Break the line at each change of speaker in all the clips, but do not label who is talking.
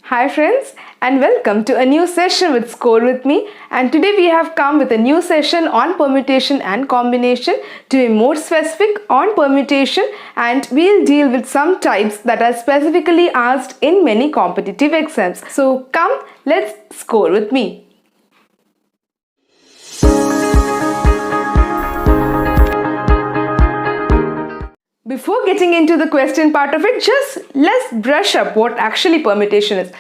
Hi friends, and welcome to a new session with Score with me. And today we have come with a new session on permutation and combination to be more specific on permutation, and we'll deal with some types that are specifically asked in many competitive exams. So come, let's score with me. Before getting into the question part of it, just let's brush up what actually permutation is.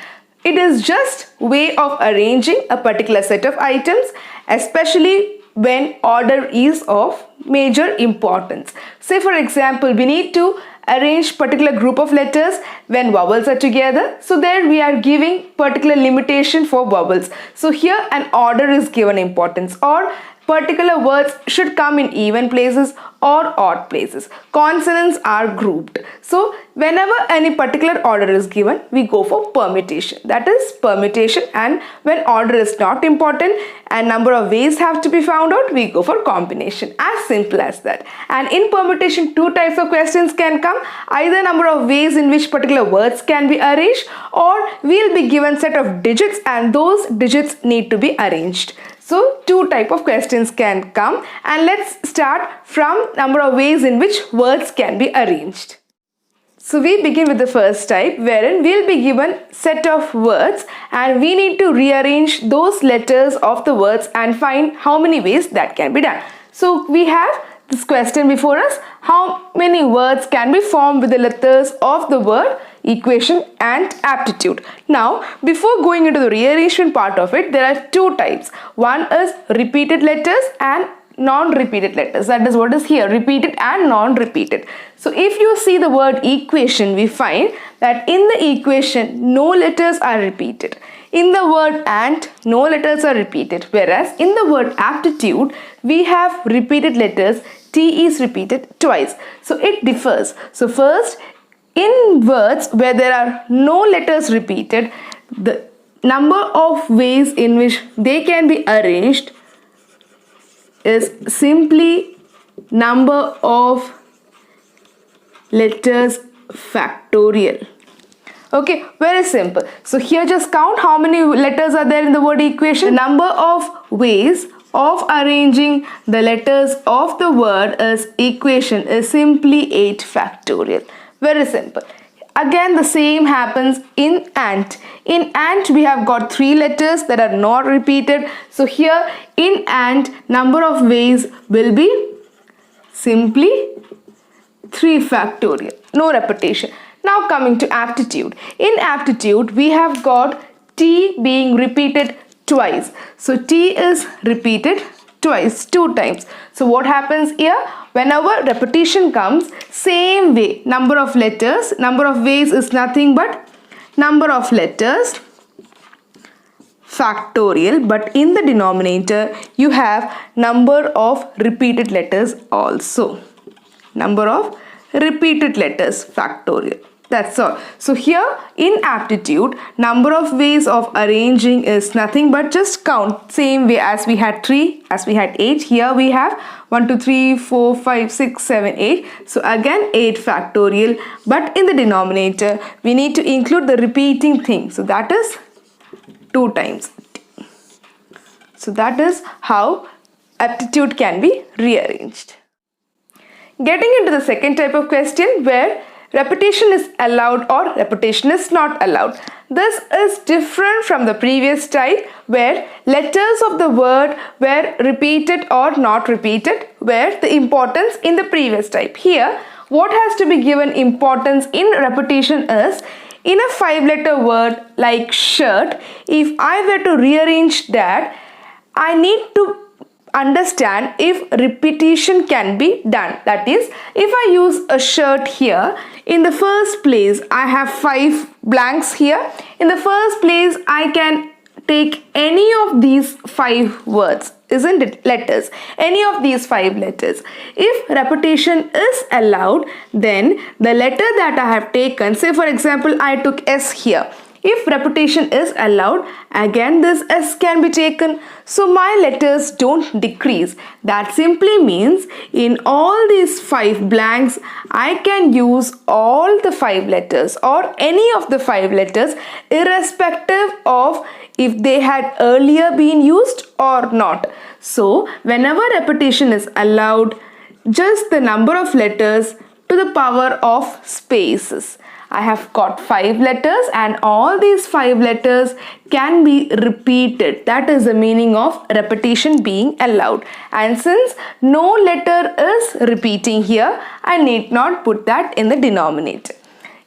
It is just way of arranging a particular set of items, especially when order is of major importance. Say for example, we need to arrange particular group of letters when vowels are together. So there we are giving particular limitation for vowels. So here an order is given importance, or particular words should come in even places or odd places. Consonants are grouped. So whenever any particular order is given, we go for permutation. That is permutation. And when order is not important and number of ways have to be found out, we go for combination. As simple as that. And in permutation, two types of questions can come. Either number of ways in which particular words can be arranged, or we'll be given set of digits and those digits need to be arranged. So two type of questions can come, and let's start from number of ways in which words can be arranged. So we begin with the first type, wherein we'll be given set of words and we need to rearrange those letters of the words and find how many ways that can be done. So we have this question before us: how many words can be formed with the letters of the word equation and aptitude? Now, before going into the rearrangement part of it, there are two types. One is repeated letters and non-repeated letters. That is what is here, repeated and non-repeated. So if you see the word equation, we find that in the equation no letters are repeated. In the word and, no letters are repeated, whereas in the word aptitude we have repeated letters. T is repeated twice, so it differs. So first, in words where there are no letters repeated, the number of ways in which they can be arranged is simply number of letters factorial. Okay, very simple. So here just count how many letters are there in the word equation. The number of ways of arranging the letters of the word is equation is simply 8 factorial. Very simple. Again, the same happens in and. In and we have got 3 letters that are not repeated. So here in and, number of ways will be simply 3 factorial. No repetition. Now coming to aptitude. In aptitude we have got T being repeated twice. So T is repeated twice, 2 times. So what happens here? Whenever repetition comes, same way, number of letters, number of ways is nothing but number of letters factorial, but in the denominator you have number of repeated letters also. Number of repeated letters factorial. That's all. So here in aptitude, number of ways of arranging is nothing but just count. Same way as we had 3, as we had 8. Here we have 1, 2, 3, 4, 5, 6, 7, 8. So again 8 factorial. But in the denominator, we need to include the repeating thing. So that is 2 times. So that is how aptitude can be rearranged. Getting into the second type of question, where repetition is allowed or repetition is not allowed. This is different from the previous type, where letters of the word were repeated or not repeated, where the importance in the previous type. Here, what has to be given importance in repetition is, in a 5-letter word like shirt, if I were to rearrange that, I need to understand if repetition can be done. That is, if I use a shirt here, in the first place I have 5 blanks here. In the first place I can take any of these 5 words, isn't it, letters, any of these 5 letters. If repetition is allowed, then the letter that I have taken, say for example I took S here, If repetition is allowed, again this S can be taken. So my letters don't decrease. That simply means in all these 5 blanks, I can use all the 5 letters or any of the 5 letters irrespective of if they had earlier been used or not. So whenever repetition is allowed, just the number of letters to the power of spaces. I have got 5 letters and all these 5 letters can be repeated. That is the meaning of repetition being allowed. And since no letter is repeating here, I need not put that in the denominator.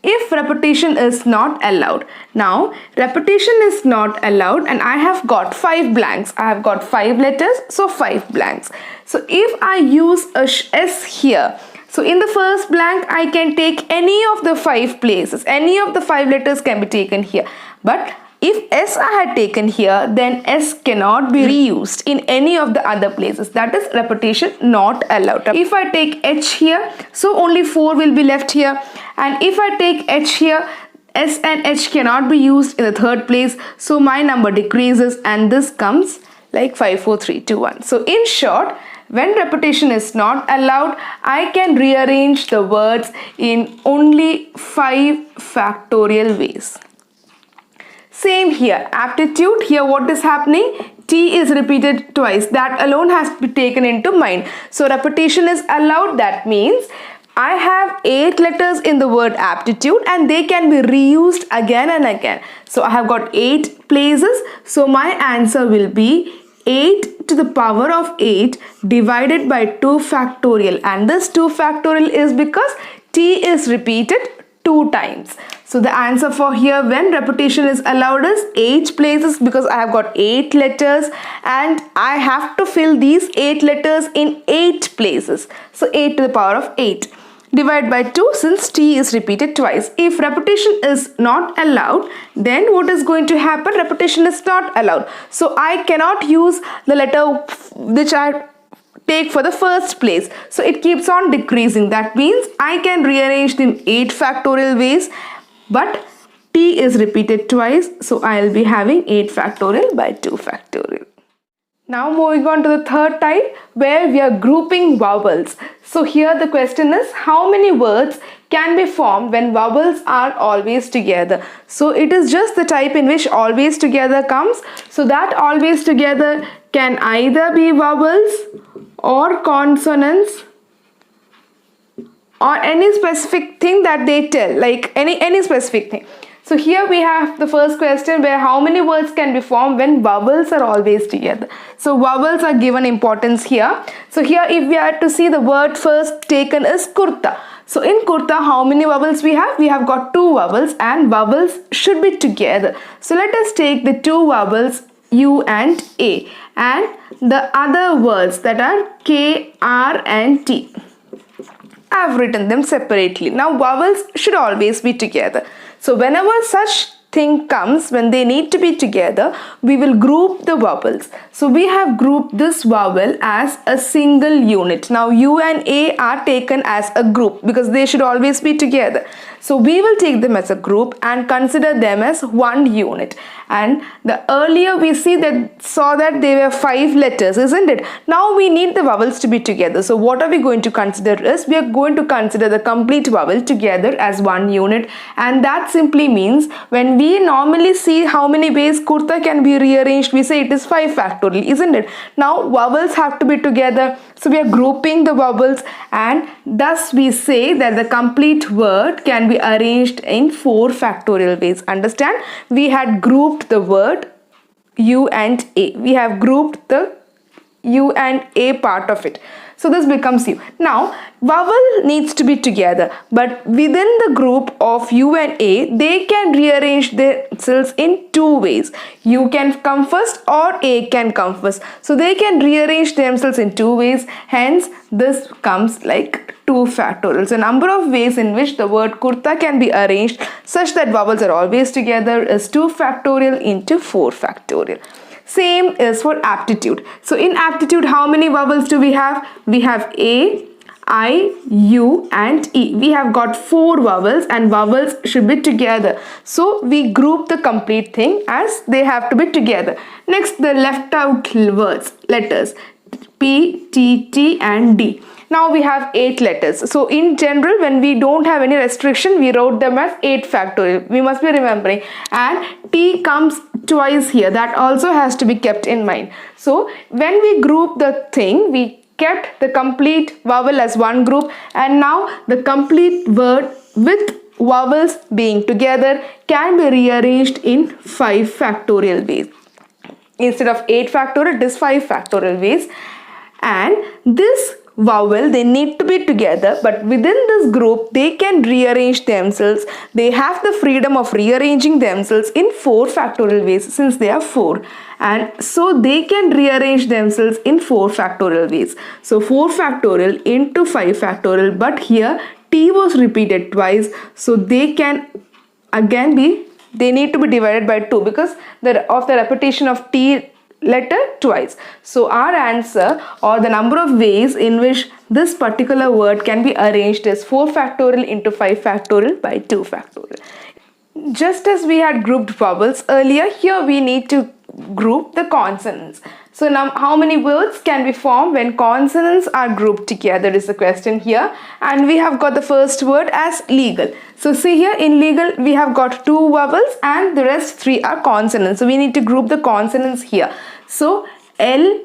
If repetition is not allowed, now repetition is not allowed and I have got 5 blanks. I have got 5 letters, so 5 blanks. So if I use a S here, so in the first blank I can take any of the 5 places. Any of the 5 letters can be taken here. But if S I had taken here, then S cannot be reused in any of the other places. That is repetition not allowed. If I take H here, so only 4 will be left here. And if I take H here, S and H cannot be used in the third place. So my number decreases and this comes like 5, 4, 3, 2, 1. So in short, when repetition is not allowed, I can rearrange the words in only 5 factorial ways. Same here, aptitude. Here what is happening? T is repeated twice. That alone has to be taken into mind. So repetition is allowed. That means I have 8 letters in the word aptitude and they can be reused again and again. So I have got 8 places. So my answer will be 8 to the power of 8 divided by 2 factorial. And this 2 factorial is because T is repeated 2 times. So the answer for here when repetition is allowed is 8 places because I have got 8 letters and I have to fill these 8 letters in 8 places. So 8 to the power of 8. Divide by 2 since T is repeated twice. If repetition is not allowed, then what is going to happen? Repetition is not allowed. So I cannot use the letter which I take for the first place. So it keeps on decreasing. That means I can rearrange in 8 factorial ways, but T is repeated twice. So I will be having 8 factorial by 2 factorial. Now moving on to the third type where we are grouping vowels. So here the question is how many words can be formed when vowels are always together. So it is just the type in which always together comes. So that always together can either be vowels or consonants or any specific thing that they tell, like any specific thing. So here we have the first question where how many words can be formed when vowels are always together. So vowels are given importance here. So here if we are to see the word first taken is kurta. So in kurta how many vowels we have? We have got 2 vowels and vowels should be together. So let us take the 2 vowels U and A and the other words that are K, R and T. I have written them separately. Now vowels should always be together. So whenever such thing comes, when they need to be together, we will group the vowels. So we have grouped this vowel as a single unit. Now U and A are taken as a group because they should always be together. So we will take them as a group and consider them as one unit. And the earlier we saw that they were 5 letters, isn't it? Now we need the vowels to be together. So what are we going to consider is we are going to consider the complete vowel together as one unit. And that simply means when we normally see how many ways kurta can be rearranged, we say it is 5 factorial, isn't it? Now vowels have to be together. So we are grouping the vowels and thus we say that the complete word can be arranged in 4 factorial ways. Understand? We had grouped the word U and A. We have grouped the U and A part of it. So this becomes U. Now vowel needs to be together, but within the group of U and A, they can rearrange themselves in 2 ways. U can come first or A can come first. So they can rearrange themselves in 2 ways. Hence this comes like 2 factorial. So number of ways in which the word kurta can be arranged such that vowels are always together is 2 factorial into 4 factorial. Same is for aptitude. So in aptitude, how many vowels do we have? We have A, I, U and E. We have got 4 vowels and vowels should be together. So we group the complete thing as they have to be together. Next, the left out words, letters P, T, T and D. Now we have 8 letters. So in general, when we don't have any restriction, we wrote them as 8 factorial. We must be remembering. And T comes twice here. That also has to be kept in mind. So when we group the thing, we kept the complete vowel as one group, and now the complete word with vowels being together can be rearranged in 5 factorial ways. Instead of 8 factorial, it is 5 factorial ways. And this vowel, they need to be together, but within this group they can rearrange themselves. They have the freedom of rearranging themselves in 4 factorial ways, since they are 4, and so they can rearrange themselves in 4 factorial ways. So 4 factorial into 5 factorial, but here T was repeated twice, so they can again be, they need to be divided by 2 because of the repetition of T letter twice. So our answer, or the number of ways in which this particular word can be arranged, is 4 factorial into 5 factorial by 2 factorial. Just as we had grouped vowels earlier, here we need to group the consonants. So now how many words can be formed when consonants are grouped together is the question here, and we have got the first word as legal. So see here, in legal we have got 2 vowels and the rest 3 are consonants. So we need to group the consonants here. So L,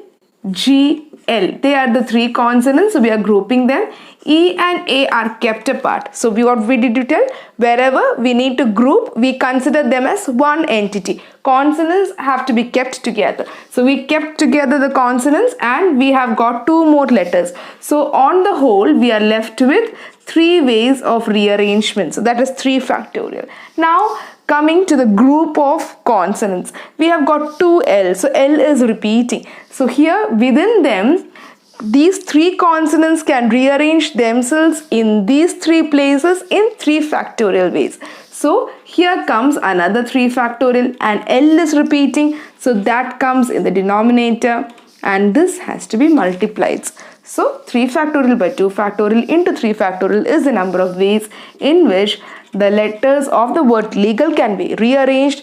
G, L, they are the 3 consonants, so we are grouping them. E and A are kept apart. So what we did to tell, wherever we need to group, we consider them as one entity. Consonants have to be kept together. So we kept together the consonants and we have got 2 more letters. So on the whole, we are left with 3 ways of rearrangement. So that is 3 factorial. Now coming to the group of consonants, we have got 2 L. So L is repeating. So here within them, these 3 consonants can rearrange themselves in these 3 places in 3 factorial ways. So here comes another 3 factorial, and L is repeating, so that comes in the denominator and this has to be multiplied. So 3 factorial by 2 factorial into 3 factorial is the number of ways in which the letters of the word legal can be rearranged,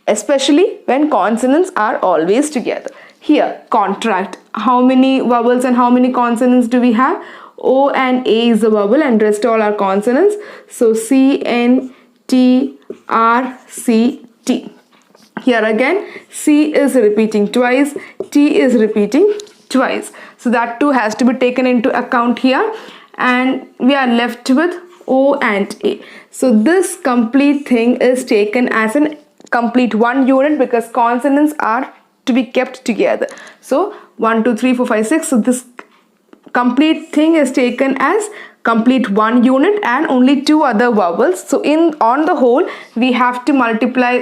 especially when consonants are always together. Here, contract. How many vowels and how many consonants do we have? O and A is the vowel and rest all are consonants. So C, N, T, R, C, T. Here again, C is repeating twice, T is repeating twice. So that too has to be taken into account here, and we are left with O and A. So this complete thing is taken as an complete one unit because consonants are to be kept together. So 1, 2, 3, 4, 5, 6. So this complete thing is taken as complete one unit and only 2 other vowels. So on the whole, we have to multiply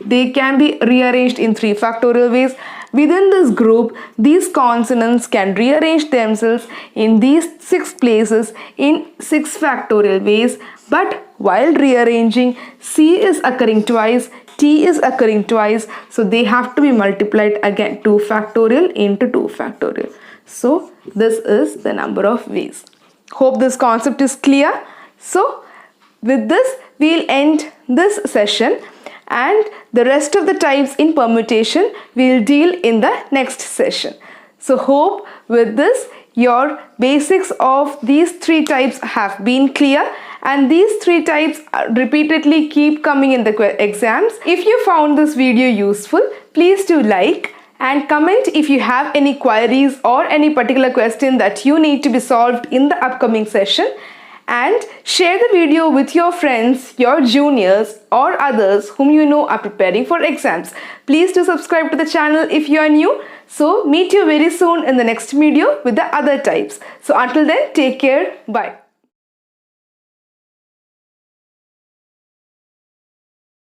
they can be rearranged in 3 factorial ways. Within this group, these consonants can rearrange themselves in these 6 places in 6 factorial ways. But while rearranging, C is occurring twice, T is occurring twice, so they have to be multiplied again, 2 factorial into 2 factorial. So this is the number of ways. Hope this concept is clear. So with this, we'll end this session, and the rest of the types in permutation we'll deal in the next session. So hope with this your basics of these 3 types have been clear, and these 3 types repeatedly keep coming in the exams. If you found this video useful, please do like and comment if you have any queries or any particular question that you need to be solved in the upcoming session, and share the video with your friends, your juniors or others whom you know are preparing for exams. Please do subscribe to the channel if you are new. So meet you very soon in the next video with the other types. So until then, take care. Bye.